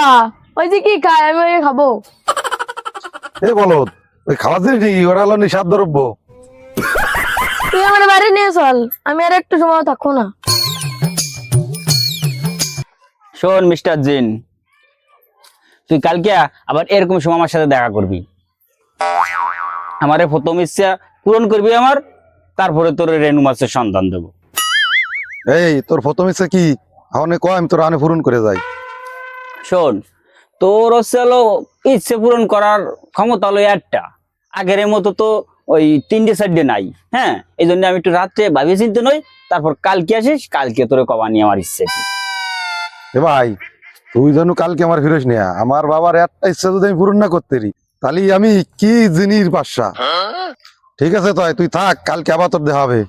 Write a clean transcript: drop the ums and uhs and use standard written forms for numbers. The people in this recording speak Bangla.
আব্বা ওই যে কি খায় আমি ওই খাবো। এ বলো ওই খাওয়া জিনিস নাকি ওরা হলো নিষাদ দ্রব্য। তুই আমার বাড়ি নিয়ে চল, আমি আর একটু সময় থাকবো না। শোন মিস্টার জিন, তুই কালকে আবার এরকম সময় আমার সাথে দেখা করবি। আমারে প্রথম ইচ্ছা পূরণ করবি আমার, তারপরে তোর রেনু মাছের সন্ধান দেবো। এই তোর প্রথম ইচ্ছা কি আহনে কয় আমি তোর আনে পূরণ করে যাই। শোন, তোর হচ্ছে হলো ইচ্ছে পূরণ করার ক্ষমতা হলো একটা, আগের মতো তো ওই 3-4 নাই। হ্যাঁ, এই জন্য আমি একটু রাত্রে ভাবি চিন্তা নই, তারপর কালকে আসিস, কালকে তোরে কবা নিয়ে আমার ইচ্ছে কি। এ ভাই তুই যেন কালকে আমার ফিরোস নিয়া আমার বাবার একটা ইচ্ছা যদি আমি পূরণ না করতে পারি তাহলে আমি কি জিনিস বাদশা। ঠিক আছে তুই থাক, কালকে আবার তোর দেখা হবে।